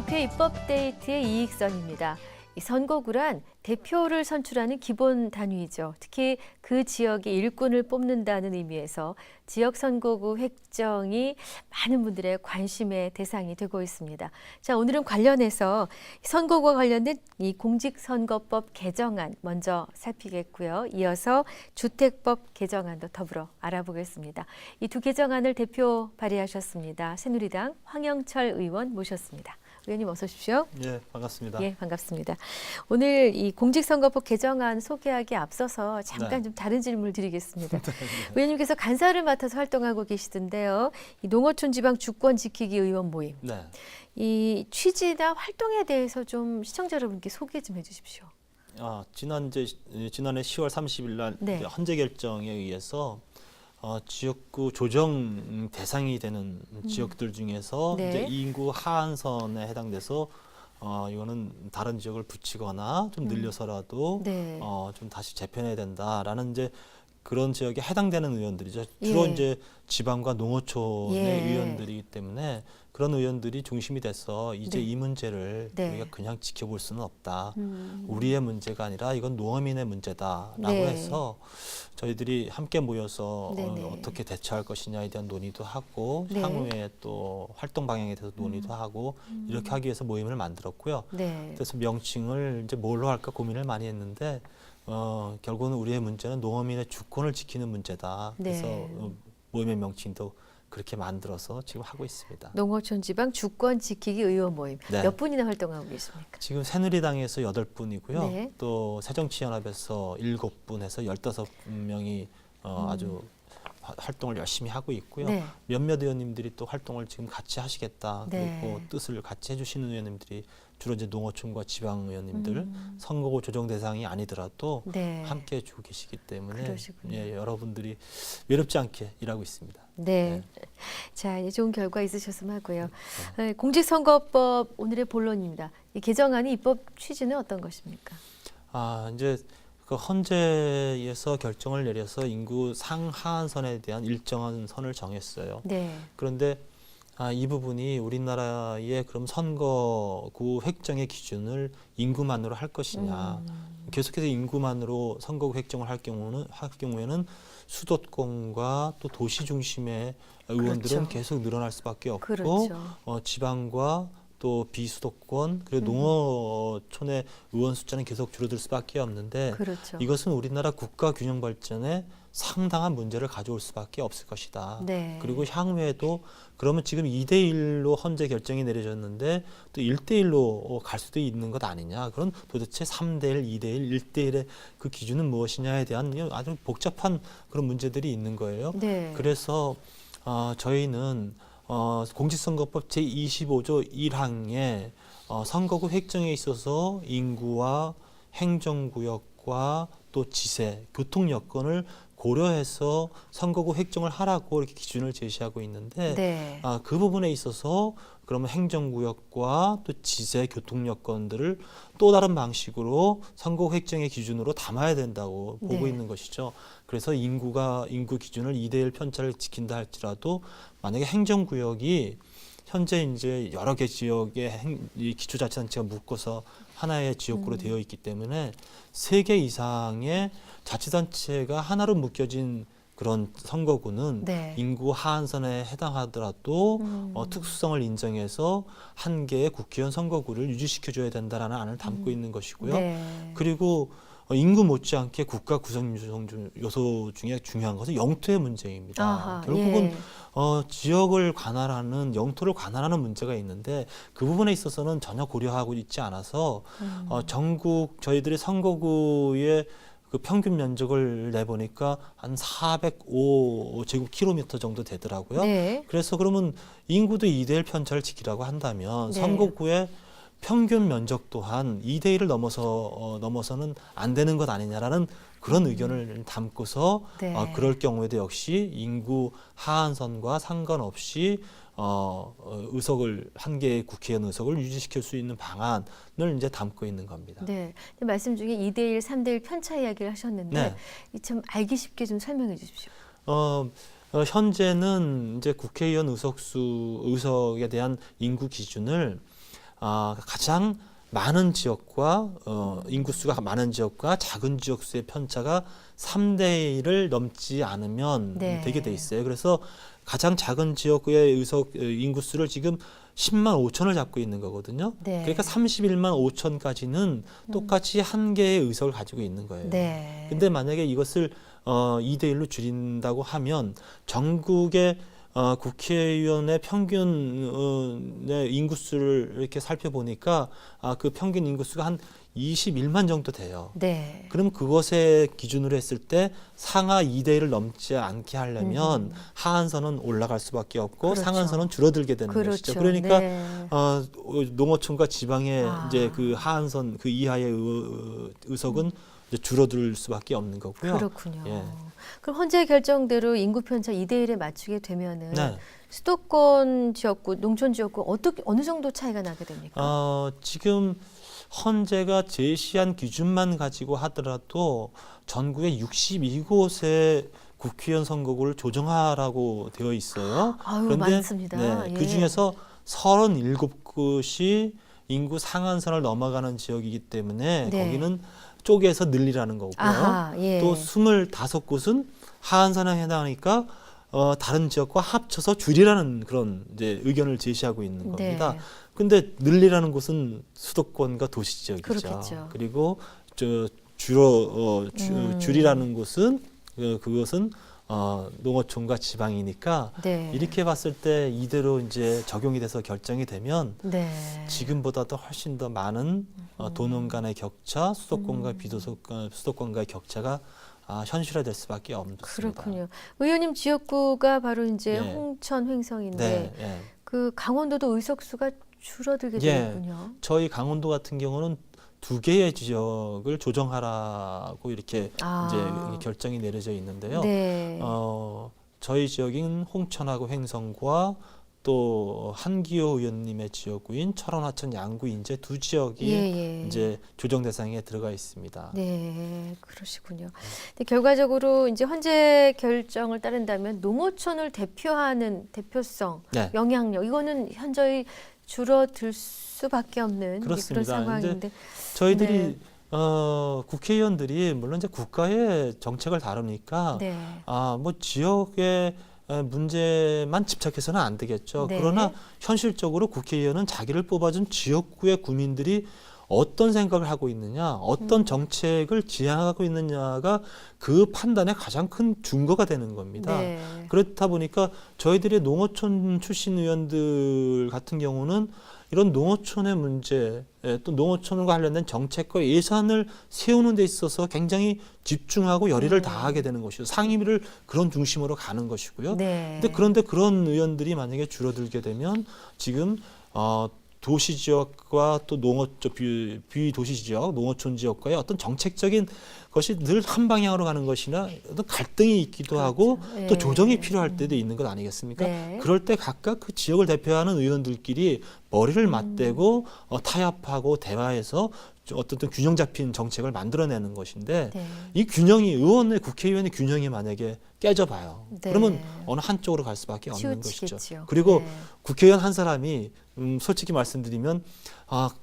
국회 입법데이트의 이익선입니다. 이 선거구란 대표를 선출하는 기본 단위이죠. 특히 그 지역의 일꾼을 뽑는다는 의미에서 지역 선거구 획정이 많은 분들의 관심의 대상이 되고 있습니다. 자, 오늘은 관련해서 선거구와 관련된 이 공직선거법 개정안 먼저 살피겠고요. 이어서 주택법 개정안도 더불어 알아보겠습니다. 이 두 개정안을 대표 발의하셨습니다. 새누리당 황영철 의원 모셨습니다. 의원님 어서 오십시오. 예, 반갑습니다. 예, 반갑습니다. 오늘 이 공직선거법 개정안 소개하기에 앞서서 잠깐 좀 다른 질문을 드리겠습니다. 의원님께서 간사를 맡아서 활동하고 계시던데요. 이 농어촌 지방 주권 지키기 의원 모임. 네. 이 취지나 활동에 대해서 좀 시청자 여러분께 소개 좀 해주십시오. 지난해 10월 30일 날 네. 헌재 결정에 의해서 지역구 조정 대상이 되는 지역들 중에서 네. 이제 인구 하한선에 해당돼서 이거는 다른 지역을 붙이거나 좀 늘려서라도 네. 좀 다시 재편해야 된다라는 이제 그런 지역에 해당되는 의원들이죠. 주로 예. 이제 지방과 농어촌의 예. 의원들이기 때문에 그런 의원들이 중심이 돼서 이제 네. 이 문제를 네. 우리가 그냥 지켜볼 수는 없다. 우리의 문제가 아니라 이건 농어민의 문제다라고 네. 해서 저희들이 함께 모여서 네네. 어떻게 대처할 것이냐에 대한 논의도 하고 네. 향후에 또 활동 방향에 대해서 논의도 하고 이렇게 하기 위해서 모임을 만들었고요. 네. 그래서 명칭을 이제 뭘로 할까 고민을 많이 했는데 결국은 우리의 문제는 농어민의 주권을 지키는 문제다. 그래서 네. 모임의 명칭도 그렇게 만들어서 지금 하고 있습니다. 농어촌 지방 주권 지키기 의원 모임. 네. 몇 분이나 활동하고 계십니까? 지금 새누리당에서 8분이고요. 네. 또 새정치연합에서 7분 해서 15명이 아주 활동을 열심히 하고 있고요. 네. 몇몇 의원님들이 또 활동을 지금 같이 하시겠다. 네. 그리고 뜻을 같이 해주시는 의원님들이 주로 이제 농어촌과 지방 의원님들 선거구 조정 대상이 아니더라도 네. 함께 해주고 계시기 때문에 그러시군요. 예, 여러분들이 외롭지 않게 일하고 있습니다. 네. 자, 이제 좋은 결과 있으셨으면 하고요. 네, 공직선거법 오늘의 본론입니다. 이 개정안의 입법 취지는 어떤 것입니까? 이제 그 헌재에서 결정을 내려서 인구 상하한선에 대한 일정한 선을 정했어요. 네. 그런데 이 부분이 우리나라의 그럼 선거구 획정의 기준을 인구만으로 할 것이냐. 계속해서 인구만으로 선거구 획정을 할 경우에는 수도권과 또 도시 중심의 의원들은 그렇죠. 계속 늘어날 수밖에 없고 그렇죠. 지방과 또 비수도권 그리고 농어촌의 의원 숫자는 계속 줄어들 수밖에 없는데 그렇죠. 이것은 우리나라 국가 균형 발전에 상당한 문제를 가져올 수밖에 없을 것이다. 네. 그리고 향후에도 그러면 지금 2대1로 헌재 결정이 내려졌는데 또 1대1로 갈 수도 있는 것 아니냐. 그럼 도대체 3대1, 2대1, 1대1의 그 기준은 무엇이냐에 대한 아주 복잡한 그런 문제들이 있는 거예요. 네. 그래서 저희는 공직선거법 제25조 1항에 선거구 획정에 있어서 인구와 행정구역과 또 지세, 교통 여건을 고려해서 선거구 획정을 하라고 이렇게 기준을 제시하고 있는데 네. 그 부분에 있어서 그러면 행정구역과 또 지세, 교통 여건들을 또 다른 방식으로 선거구 획정의 기준으로 담아야 된다고 보고 네. 있는 것이죠. 그래서 인구 기준을 2대1 편차를 지킨다 할지라도 만약에 행정구역이 현재 이제 여러 개 지역의 이 기초자치단체가 묶어서 하나의 지역구로 되어 있기 때문에 3개 이상의 자치단체가 하나로 묶여진 그런 선거구는 네. 인구 하한선에 해당하더라도 특수성을 인정해서 한 개의 국회의원 선거구를 유지시켜줘야 된다라는 안을 담고 있는 것이고요. 네. 그리고 인구 못지않게 국가 구성 요소 중에 중요한 것은 영토의 문제입니다. 아하, 결국은 예. 지역을 관할하는 영토를 관할하는 문제가 있는데 그 부분에 있어서는 전혀 고려하고 있지 않아서 전국 저희들이 선거구의 그 평균 면적을 내보니까 한 405제곱킬로미터 정도 되더라고요. 네. 그래서 그러면 인구도 2대1 편차를 지키라고 한다면 네. 선거구의 평균 면적 또한 2대1을 넘어서는 안 되는 것 아니냐라는 그런 의견을 담고서 네. 그럴 경우에도 역시 인구 하한선과 상관없이 의석을 한 개의 국회의원 의석을 유지시킬 수 있는 방안을 이제 담고 있는 겁니다. 네. 말씀 중에 2대1, 3대1 편차 이야기를 하셨는데 네. 참 알기 쉽게 좀 설명해 주십시오. 현재는 이제 국회의원 의석에 대한 인구 기준을 가장 많은 지역과 인구수가 많은 지역과 작은 지역 수의 편차가 3대 1을 넘지 않으면 네. 되게 돼 있어요. 그래서 가장 작은 지역의 인구수를 지금 10만 5천을 잡고 있는 거거든요. 네. 그러니까 31만 5천까지는 똑같이 한 개의 의석을 가지고 있는 거예요. 네. 근데 만약에 이것을 2대 1로 줄인다고 하면 전국의 국회의원의 평균의 인구수를 이렇게 살펴보니까 그 평균 인구수가 한 21만 정도 돼요. 네. 그럼 그것에 기준으로 했을 때 상하 2대 1을 넘지 않게 하려면 하한선은 올라갈 수밖에 없고 그렇죠. 상한선은 줄어들게 되는 그렇죠. 것이죠. 그러니까 네. 농어촌과 지방의 아. 이제 그 하한선 그 이하의 의석은 이제 줄어들 수밖에 없는 거고요. 그렇군요. 예. 그럼 헌재 결정대로 인구 편차 2대 1에 맞추게 되면은 네. 수도권 지역구, 농촌 지역구 어느 정도 차이가 나게 됩니까? 지금 헌재가 제시한 기준만 가지고 하더라도 전국에 62곳의 국회의원 선거구를 조정하라고 되어 있어요. 아유, 많습니다. 네, 예. 그 중에서 37곳이 인구 상한선을 넘어가는 지역이기 때문에 네. 거기는 쪼개서 늘리라는 거고요. 아하, 예. 또 25곳은 하한선에 해당하니까 다른 지역과 합쳐서 줄이라는 그런 이제 의견을 제시하고 있는 겁니다. 네. 근데 늘리라는 곳은 수도권과 도시 지역이죠. 그렇겠죠. 그리고 줄이라는 곳은 그것은 농어촌과 지방이니까 네. 이렇게 봤을 때 이대로 이제 적용이 돼서 결정이 되면 네. 지금보다도 훨씬 더 많은 도농 간의 격차, 수도권과 수도권과의 격차가 현실화될 수밖에 없습니다. 그렇군요. 의원님 지역구가 바로 이제 예. 홍천 횡성인데 네, 예. 그 강원도도 의석수가 줄어들게 예. 되겠군요. 저희 강원도 같은 경우는 2개의 지역을 조정하라고 이렇게 이제 결정이 내려져 있는데요. 네. 저희 지역인 홍천하고 횡성과 또 한기호 의원님의 지역구인 철원, 하천, 양구, 인제 두 지역이 예. 이제 조정 대상에 들어가 있습니다. 네, 그러시군요. 근데 결과적으로 이제 헌재 결정을 따른다면 농어촌을 대표하는 대표성, 네. 영향력 이거는 현저히 줄어들 수밖에 없는 그런 그렇습니다. 상황인데 저희들이 네. 국회의원들이 물론 이제 국가의 정책을 다루니까 네. 뭐 지역의 문제만 집착해서는 안 되겠죠. 네. 그러나 현실적으로 국회의원은 자기를 뽑아준 지역구의 구민들이 어떤 생각을 하고 있느냐, 어떤 정책을 지향하고 있느냐가 그 판단의 가장 큰 증거가 되는 겁니다. 네. 그렇다 보니까 저희들의 농어촌 출신 의원들 같은 경우는 이런 농어촌의 문제, 또 농어촌과 관련된 정책과 예산을 세우는 데 있어서 굉장히 집중하고 열의를 다하게 되는 것이죠. 상임위를 그런 중심으로 가는 것이고요. 네. 그런데 그런 의원들이 만약에 줄어들게 되면 지금 도시 지역과 또 비도시 지역, 농어촌 지역과의 어떤 정책적인 것이 늘 한 방향으로 가는 것이나 어떤 갈등이 있기도 하고 네. 또 조정이 필요할 때도 있는 것 아니겠습니까? 네. 그럴 때 각각 그 지역을 대표하는 의원들끼리 머리를 맞대고 타협하고 대화해서 어떤 균형 잡힌 정책을 만들어내는 것인데 네. 이 균형이 국회의원의 균형이 만약에 깨져봐요. 네. 그러면 어느 한쪽으로 갈 수밖에 없는 치우치겠죠. 것이죠. 그리고 네. 국회의원 한 사람이 솔직히 말씀드리면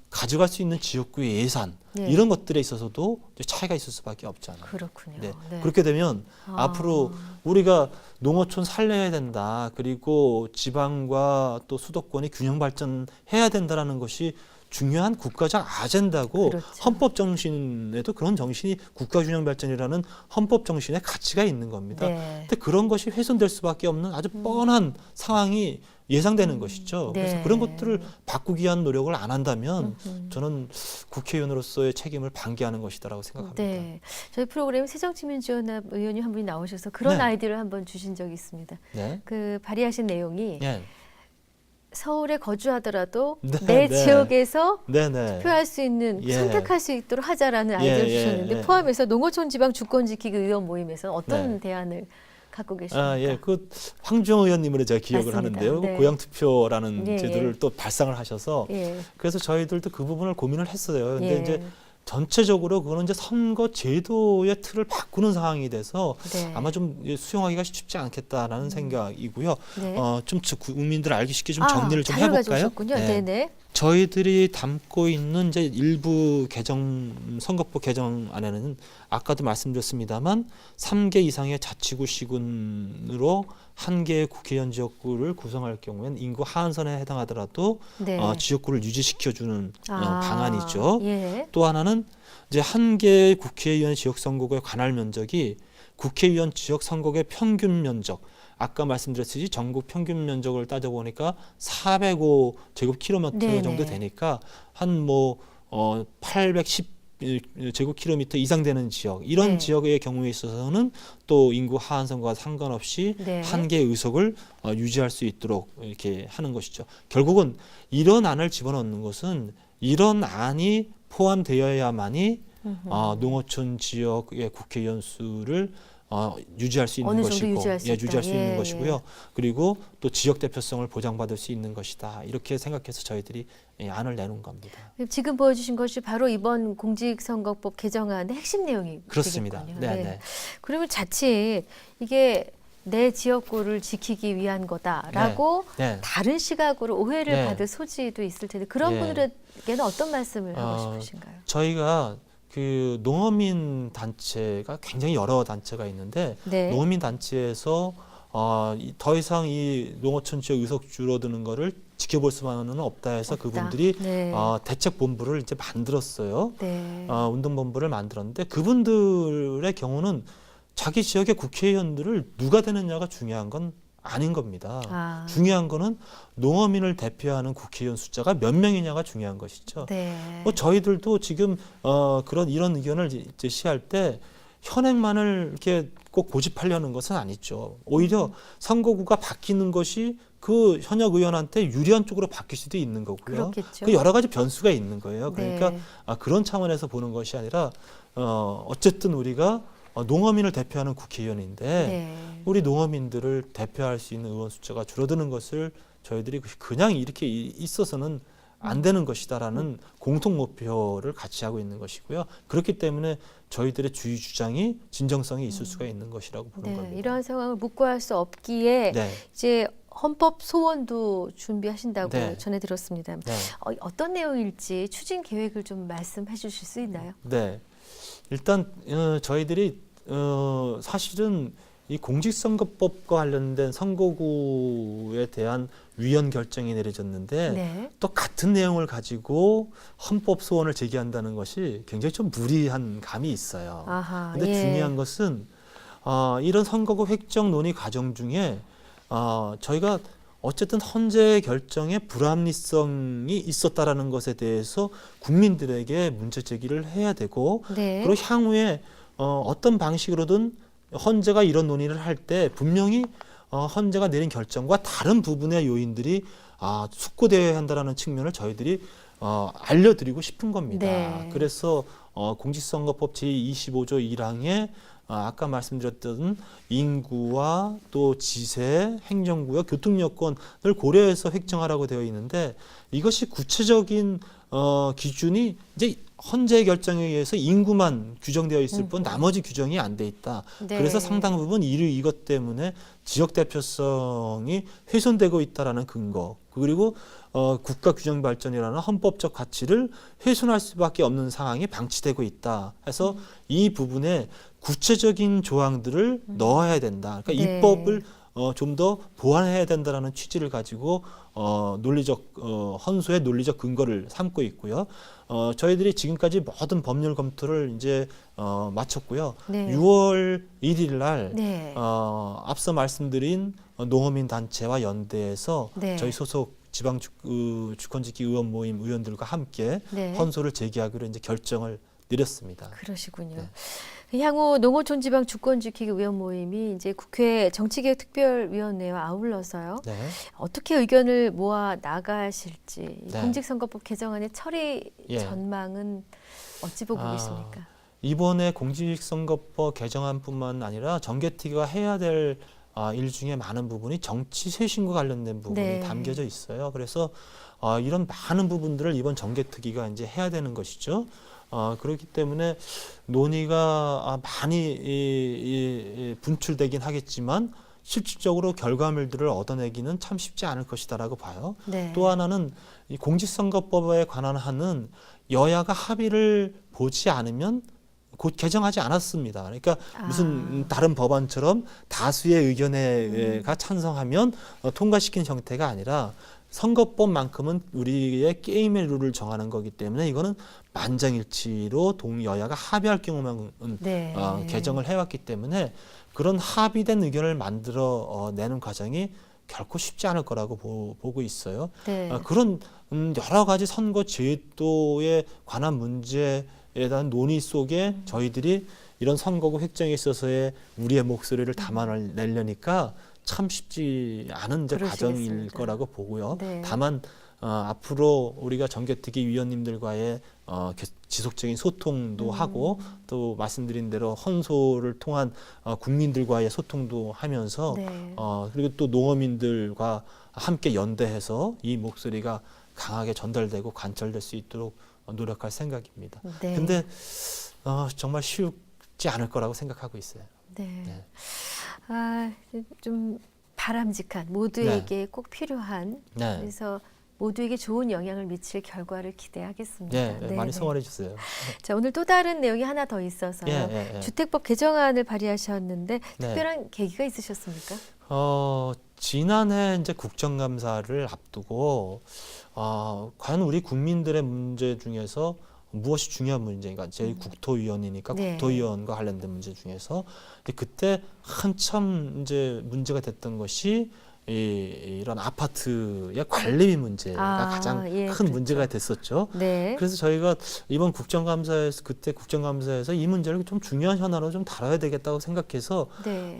가져갈 수 있는 지역구의 예산 네. 이런 것들에 있어서도 차이가 있을 수밖에 없잖아요. 그렇군요. 네. 네. 그렇게 되면 앞으로 우리가 농어촌 살려야 된다. 그리고 지방과 또 수도권이 균형 발전해야 된다라는 것이 중요한 국가적 아젠다고 그렇죠. 헌법 정신에도 그런 정신이 국가균형 발전이라는 헌법 정신의 가치가 있는 겁니다. 네. 근데 그런 것이 훼손될 수밖에 없는 아주 뻔한 상황이 예상되는 것이죠. 네. 그래서 그런 것들을 바꾸기 위한 노력을 안 한다면 저는 국회의원으로서의 책임을 방기하는 것이다라고 생각합니다. 네. 저희 프로그램 새정치민주연합 의원님 한 분이 나오셔서 그런 네. 아이디어를 한번 주신 적이 있습니다. 네. 그 발의하신 내용이 네. 서울에 거주하더라도 네, 내 네. 지역에서 네네. 투표할 수 있는 예. 선택할 수 있도록 하자라는 아이디어를 예, 주셨는데 예. 포함해서 농어촌 지방 주권 지키기 의원 모임에서 어떤 네. 대안을 갖고 계십니까? 예, 그 황주영 의원님으로 제가 기억을 맞습니다. 하는데요. 네. 고향 투표라는 예, 제도를 또 발상을 하셔서 예. 그래서 저희들도 그 부분을 고민을 했어요. 근데 예. 이제 전체적으로 그거는 이제 선거 제도의 틀을 바꾸는 상황이 돼서 네. 아마 좀 수용하기가 쉽지 않겠다라는 생각이고요. 네. 좀 국민들 알기 쉽게 좀 정리를 좀 자료가 해볼까요? 주셨군요. 네, 네. 저희들이 담고 있는 이제 일부 선거법 개정안에는 아까도 말씀드렸습니다만 3개 이상의 자치구 시군으로 한 개의 국회의원 지역구를 구성할 경우에는 인구 하한선에 해당하더라도 네. 지역구를 유지시켜주는 방안이죠. 예. 또 하나는 이제 한 개의 국회의원 지역 선거구의 관할 면적이 국회의원 지역 선거구의 평균 면적, 아까 말씀드렸듯이 전국 평균 면적을 따져보니까 405 제곱킬로미터 네네. 정도 되니까 한 810 제곱킬로미터 이상 되는 지역, 이런 네. 지역의 경우에 있어서는 또 인구 하한선과 상관없이 네. 한 개의 의석을 유지할 수 있도록 이렇게 하는 것이죠. 결국은 이런 안을 집어넣는 것은 이런 안이 포함되어야만이 농어촌 지역의 국회의원 수를 유지할 수 있는 어느 정도 것이고, 유지할 수 있다. 유지할 수 있는 예, 것이고요. 그리고 또 지역 대표성을 보장받을 수 있는 것이다. 이렇게 생각해서 저희들이 안을 내놓은 겁니다. 지금 보여주신 것이 바로 이번 공직선거법 개정안의 핵심 내용이 그렇습니다. 되겠군요. 네, 네. 네. 그러면 자칫 이게 내 지역구를 지키기 위한 거다라고 네. 다른 시각으로 오해를 네. 받을 소지도 있을 텐데 그런 예. 분들에게는 어떤 말씀을 하고 싶으신가요? 저희가 그 농어민 단체가 굉장히 여러 단체가 있는데 네. 농어민 단체에서 더 이상 이 농어촌 지역 의석 줄어드는 거를 지켜볼 수만은 없다 해서 없다. 그분들이 네. 대책 본부를 이제 만들었어요. 네. 운동 본부를 만들었는데 그분들의 경우는 자기 지역의 국회의원들을 누가 되느냐가 중요한 건 아닌 겁니다. 중요한 거는 농어민을 대표하는 국회의원 숫자가 몇 명이냐가 중요한 것이죠. 네. 저희들도 지금 이런 의견을 제시할 때 현행만을 이렇게 꼭 고집하려는 것은 아니죠. 오히려 선거구가 바뀌는 것이 그 현역 의원한테 유리한 쪽으로 바뀔 수도 있는 거고요. 그렇겠죠. 그 여러 가지 변수가 있는 거예요. 그러니까 네. 그런 차원에서 보는 것이 아니라 어쨌든 우리가 농어민을 대표하는 국회의원인데 네. 우리 농어민들을 대표할 수 있는 의원 숫자가 줄어드는 것을 저희들이 그냥 이렇게 있어서는 안 되는 것이다라는 공통 목표를 같이 하고 있는 것이고요. 그렇기 때문에 저희들의 주의 주장이 진정성이 있을 수가 있는 것이라고 보는 네. 겁니다. 이러한 상황을 묵과할 수 없기에 네. 이제 헌법 소원도 준비하신다고 네. 전해 들었습니다. 네. 어떤 내용일지 추진 계획을 좀 말씀해 주실 수 있나요? 네. 일단 저희들이 사실은 이 공직선거법과 관련된 선거구에 대한 위헌 결정이 내려졌는데 네. 또 같은 내용을 가지고 헌법 소원을 제기한다는 것이 굉장히 좀 무리한 감이 있어요. 아하. 근데 예. 중요한 것은 이런 선거구 획정 논의 과정 중에 저희가 어쨌든 헌재 결정에 불합리성이 있었다라는 것에 대해서 국민들에게 문제 제기를 해야 되고 네. 그리고 향후에 어떤 방식으로든 헌재가 이런 논의를 할 때 분명히 헌재가 내린 결정과 다른 부분의 요인들이 숙고되어야 한다라는 측면을 저희들이 알려드리고 싶은 겁니다. 네. 그래서 공직선거법 제25조 1항에 아까 말씀드렸던 인구와 또 지세, 행정구역, 교통 여건을 고려해서 획정하라고 되어 있는데 이것이 구체적인 기준이 이제 헌재 결정에 의해서 인구만 규정되어 있을 뿐 나머지 규정이 안 돼 있다. 네. 그래서 상당 부분 이것 때문에 지역 대표성이 훼손되고 있다라는 근거 그리고 국가 규정 발전이라는 헌법적 가치를 훼손할 수밖에 없는 상황이 방치되고 있다. 해서 이 부분에 구체적인 조항들을 넣어야 된다. 그러니까 네. 입법을 좀 더 보완해야 된다라는 취지를 가지고 논리적 헌소의 논리적 근거를 삼고 있고요. 저희들이 지금까지 모든 법률 검토를 이제 마쳤고요. 네. 6월 1일 날 네. 앞서 말씀드린 농어민 단체와 연대해서 네. 저희 소속 지방 주권지키 의원 모임 의원들과 함께 네. 헌소를 제기하기로 이제 결정을 내렸습니다. 그러시군요. 네. 향후 농어촌 지방 주권 지키기 의원 모임이 이제 국회 정치개혁 특별위원회와 아울러서요. 네. 어떻게 의견을 모아 나가실지 이 네. 공직선거법 개정안의 처리 예. 전망은 어찌 보고 계십니까? 이번에 공직선거법 개정안뿐만 아니라 정개특위가 해야 될 일 중에 많은 부분이 정치 쇄신과 관련된 부분이 네. 담겨져 있어요. 그래서 이런 많은 부분들을 이번 정개특위가 이제 해야 되는 것이죠. 그렇기 때문에 논의가 많이 분출되긴 하겠지만 실질적으로 결과물들을 얻어내기는 참 쉽지 않을 것이다라고 봐요. 네. 또 하나는 이 공직선거법에 관한 한은 여야가 합의를 보지 않으면 곧 개정하지 않았습니다. 그러니까 무슨 다른 법안처럼 다수의 의견에가 찬성하면 통과시키는 형태가 아니라 선거법만큼은 우리의 게임의 룰을 정하는 거기 때문에 이거는 만장일치로 동여야가 합의할 경우만 네. 개정을 해왔기 때문에 그런 합의된 의견을 만들어 내는 과정이 결코 쉽지 않을 거라고 보고 있어요. 네. 그런 여러 가지 선거 제도에 관한 문제에 대한 논의 속에 저희들이 이런 선거구 획정에 있어서의 우리의 목소리를 담아내려니까 참 쉽지 않은 이제 과정일 그러시겠습니다. 거라고 보고요. 네. 다만 앞으로 우리가 정개특위 위원님들과의 지속적인 소통도 하고 또 말씀드린 대로 헌소를 통한 국민들과의 소통도 하면서 네. 그리고 또 농어민들과 함께 연대해서 이 목소리가 강하게 전달되고 관철될 수 있도록 노력할 생각입니다. 네. 근데 정말 쉽지 않을 거라고 생각하고 있어요. 네. 네. 좀 바람직한 모두에게 꼭 필요한 네. 그래서 모두에게 좋은 영향을 미칠 결과를 기대하겠습니다. 네, 많이 성원해 주세요. 자, 오늘 또 다른 내용이 하나 더 있어서요. 예. 주택법 개정안을 발의하셨는데 네. 특별한 계기가 있으셨습니까? 지난해 이제 국정감사를 앞두고 과연 우리 국민들의 문제 중에서 무엇이 중요한 문제인가? 제일 국토위원이니까 네. 국토위원과 관련된 문제 중에서 근데 그때 한참 이제 문제가 됐던 것이 이런 아파트의 관리비 문제가 가장 예, 큰 그렇죠. 문제가 됐었죠. 네. 그래서 저희가 이번 그때 국정감사에서 이 문제를 좀 중요한 현안으로 좀 다뤄야 되겠다고 생각해서 네.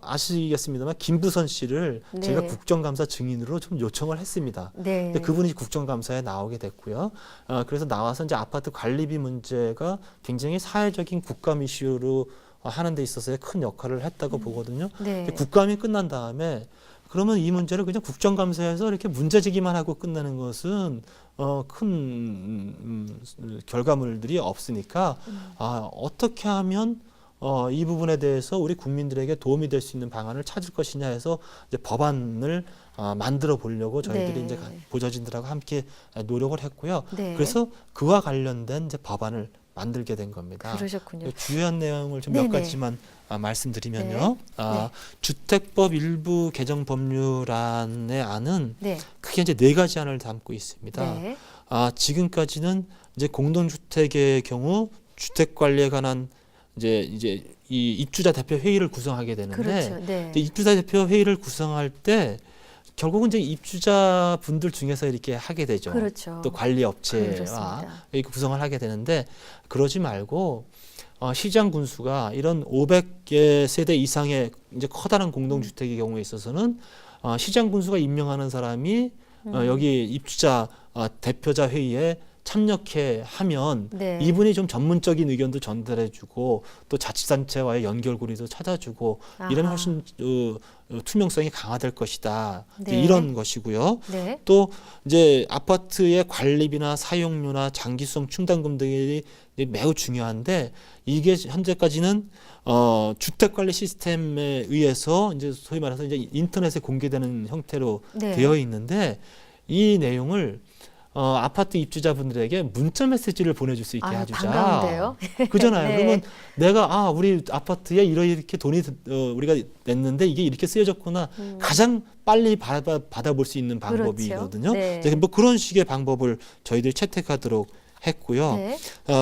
아시겠습니다만 김부선 씨를 네. 제가 국정감사 증인으로 좀 요청을 했습니다. 네. 근데 그분이 국정감사에 나오게 됐고요. 그래서 나와서 이제 아파트 관리비 문제가 굉장히 사회적인 국감 이슈로 하는 데 있어서의 큰 역할을 했다고 보거든요. 네. 근데 국감이 끝난 다음에 그러면 이 문제를 그냥 국정감사에서 이렇게 문제제기만 하고 끝내는 것은 큰 결과물들이 없으니까 어떻게 하면 이 부분에 대해서 우리 국민들에게 도움이 될 수 있는 방안을 찾을 것이냐 해서 이제 법안을 만들어 보려고 저희들이 네. 이제 보좌진들하고 함께 노력을 했고요. 네. 그래서 그와 관련된 이제 법안을 만들게 된 겁니다. 그러셨군요. 주요한 내용을 좀 몇 네네. 가지만 말씀드리면요. 네. 주택법 일부 개정 법률안의 안은 네. 크게 이제 4가지 안을 담고 있습니다. 네. 지금까지는 이제 공동주택의 경우 주택 관리에 관한 이제 이 입주자 대표 회의를 구성하게 되는데 그렇죠. 네. 이제 입주자 대표 회의를 구성할 때 결국은 이제 입주자 분들 중에서 이렇게 하게 되죠. 그렇죠. 또 관리 업체와 그렇습니다. 이렇게 구성을 하게 되는데 그러지 말고 시장 군수가 이런 500개 세대 이상의 이제 커다란 공동주택의 경우에 있어서는 시장 군수가 임명하는 사람이 여기 입주자 대표자 회의에 참여해 하면 네. 이분이 좀 전문적인 의견도 전달해주고 또 자치단체와의 연결고리도 찾아주고 이러면 아하. 훨씬 투명성이 강화될 것이다. 이제 네. 이런 것이고요. 네. 또 이제 아파트의 관리비나 사용료나 장기수송 충당금 등이 매우 중요한데 이게 현재까지는 주택 관리 시스템에 의해서 이제 소위 말해서 이제 인터넷에 공개되는 형태로 네. 되어 있는데 이 내용을 아파트 입주자분들에게 문자 메시지를 보내줄 수 있게 해주자. 반가운데요. 그잖아요. 네. 그러면 내가 우리 아파트에 이렇게 돈이 우리가 냈는데 이게 이렇게 쓰여졌구나. 가장 빨리 받아볼 수 있는 방법이거든요. 그렇죠. 네. 이제 뭐 그런 식의 방법을 저희들이 채택하도록 했고요. 네.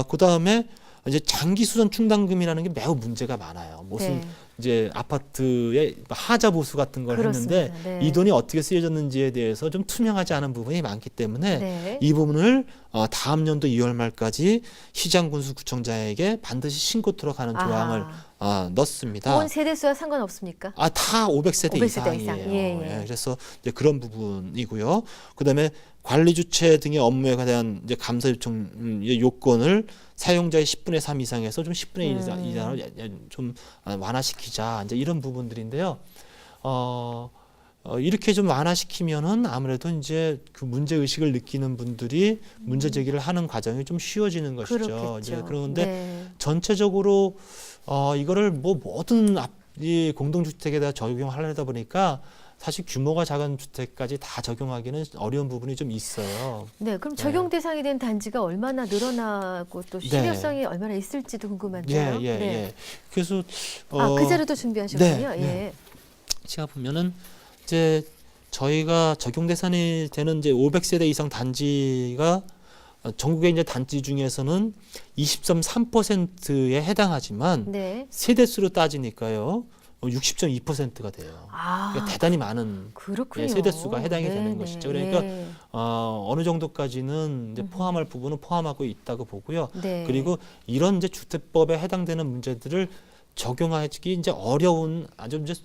그 다음에 이제 장기 수선 충당금이라는 게 매우 문제가 많아요. 무슨 네. 이제 아파트의 하자 보수 같은 걸 그렇습니다. 했는데 네. 이 돈이 어떻게 쓰여졌는지에 대해서 좀 투명하지 않은 부분이 많기 때문에 네. 이 부분을 다음 연도 2월 말까지 시장군수구청장에게 반드시 신고토록 하는 조항을 넣습니다. 온 세대수와 상관없습니까? 다 500세대 500세대 이상이에요. 이상. 예. 그래서 이제 그런 부분이고요. 그다음에 관리 주체 등의 업무에 대한 이제 감사 요청의 요건을 사용자의 10분의 3 이상에서 좀 10분의 1 이상으로 좀 완화시키자. 이제 이런 부분들인데요. 이렇게 좀 완화시키면은 아무래도 이제 그 문제 의식을 느끼는 분들이 문제 제기를 하는 과정이 좀 쉬워지는 것이죠. 그렇겠죠. 이제 그런데 네. 전체적으로 이거를 뭐 모든 이 공동주택에다 적용하려다 보니까 사실 규모가 작은 주택까지 다 적용하기는 어려운 부분이 좀 있어요. 네, 그럼 네. 적용 대상이 된 단지가 얼마나 늘어나고 또 네. 실효성이 얼마나 있을지도 궁금한데요. 네. 그래서 그 자료도 준비하셨군요. 네, 예. 네. 제가 보면은 이제 저희가 적용 대상이 되는 이제 500세대 이상 단지가 전국의 이제 단지 중에서는 20.3%에 해당하지만 네. 세대수로 따지니까요 60.2%가 돼요. 아, 그러니까 대단히 많은 그렇군요. 세대수가 해당이 되는 네, 것이죠. 네. 그러니까 어느 정도까지는 이제 포함할 부분은 포함하고 있다고 보고요. 네. 그리고 이런 이제 주택법에 해당되는 문제들을 적용하기 이제 어려운 아주 이제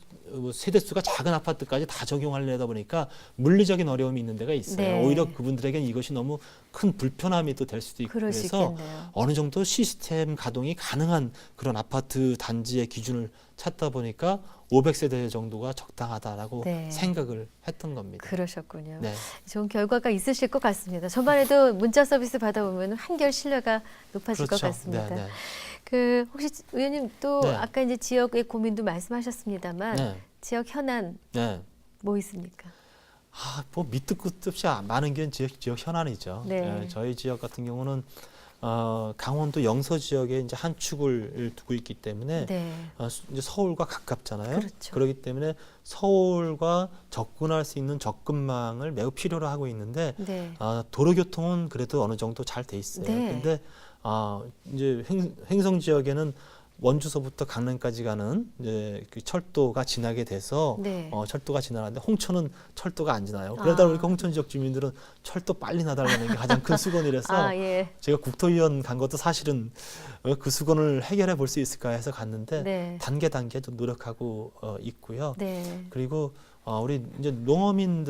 세대수가 작은 아파트까지 다 적용하려다 보니까 물리적인 어려움이 있는 데가 있어요. 네. 오히려 그분들에게는 이것이 너무 큰 불편함이 또 될 수도 있고 그럴 수 그래서 있겠네요. 어느 정도 시스템 가동이 가능한 그런 아파트 단지의 기준을 찾다 보니까 500세대 정도가 적당하다라고 네. 생각을 했던 겁니다. 그러셨군요. 네. 좋은 결과가 있으실 것 같습니다. 저만 해도 문자 서비스 받아보면 한결 신뢰가 높아질 것 같습니다. 네, 네. 그 혹시 의원님 또 네. 아까 이제 지역의 고민도 말씀하셨습니다만 네. 지역 현안 네. 뭐 있습니까? 뭐 밑도 끝도 없이 많은 게 지역 현안이죠. 네. 저희 지역 같은 경우는 강원도 영서 지역에 이제 한 축을 두고 있기 때문에 네. 이제 서울과 가깝잖아요. 그렇죠. 그렇기 때문에 서울과 접근할 수 있는 접근망을 매우 필요로 하고 있는데 네. 도로교통은 그래도 어느 정도 잘 돼 있어요. 네. 근데 이제 횡성 지역에는 원주서부터 강릉까지 가는 이제 그 철도가 지나게 돼서 네. 철도가 지나는데 홍천은 철도가 안 지나요. 그러다 보니까 홍천 지역 주민들은 철도 빨리 나달라는 게 가장 큰 수건이라서 예. 제가 국토위원 간 것도 사실은 그 수건을 해결해 볼 수 있을까 해서 갔는데 네. 단계 좀 노력하고 있고요. 네. 그리고 우리 이제 농업인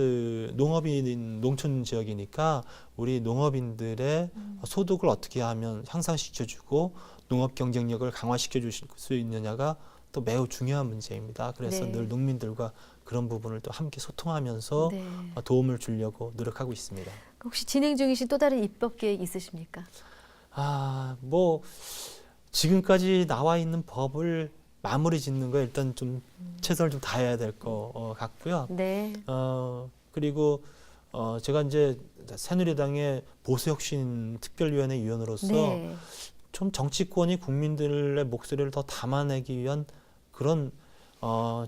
농촌 지역이니까 우리 농업인들의 소득을 어떻게 하면 향상시켜주고 농업 경쟁력을 강화시켜 주실 수 있느냐가 또 매우 중요한 문제입니다. 그래서 네. 늘 농민들과 그런 부분을 또 함께 소통하면서 네. 도움을 주려고 노력하고 있습니다. 혹시 진행 중이신 또 다른 입법 계획 있으십니까? 뭐 지금까지 나와 있는 법을 마무리 짓는 거 일단 좀 최선을 좀 다해야 될 것 같고요. 네. 그리고 제가 이제 새누리당의 보수혁신 특별위원회 위원으로서 네. 좀 정치권이 국민들의 목소리를 더 담아내기 위한 그런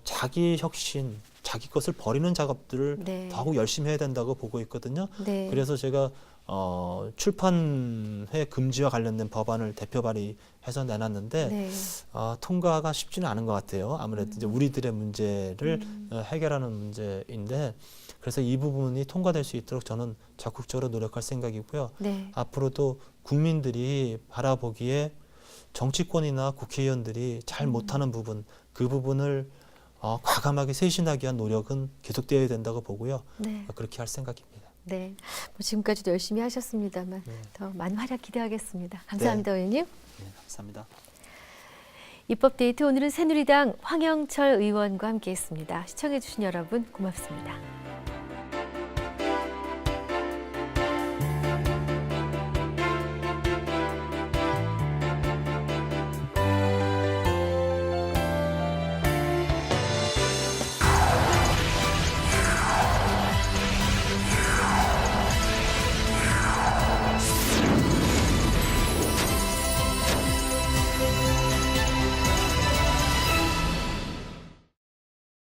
자기 혁신, 자기 것을 버리는 작업들을 네. 더욱 열심히 해야 된다고 보고 있거든요. 네. 그래서 제가 출판회 금지와 관련된 법안을 대표 발의해서 내놨는데 네. 통과가 쉽지는 않은 것 같아요. 아무래도 이제 우리들의 문제를 해결하는 문제인데 그래서 이 부분이 통과될 수 있도록 저는 적극적으로 노력할 생각이고요. 네. 앞으로도 국민들이 바라보기에 정치권이나 국회의원들이 잘 못하는 부분, 그 부분을 과감하게 쇄신하기 위한 노력은 계속되어야 된다고 보고요. 네. 그렇게 할 생각입니다. 네. 뭐 지금까지도 열심히 하셨습니다만 네. 더 많은 활약 기대하겠습니다. 감사합니다, 의원님. 네, 감사합니다. 입법데이트 오늘은 새누리당 황영철 의원과 함께했습니다. 시청해주신 여러분 고맙습니다.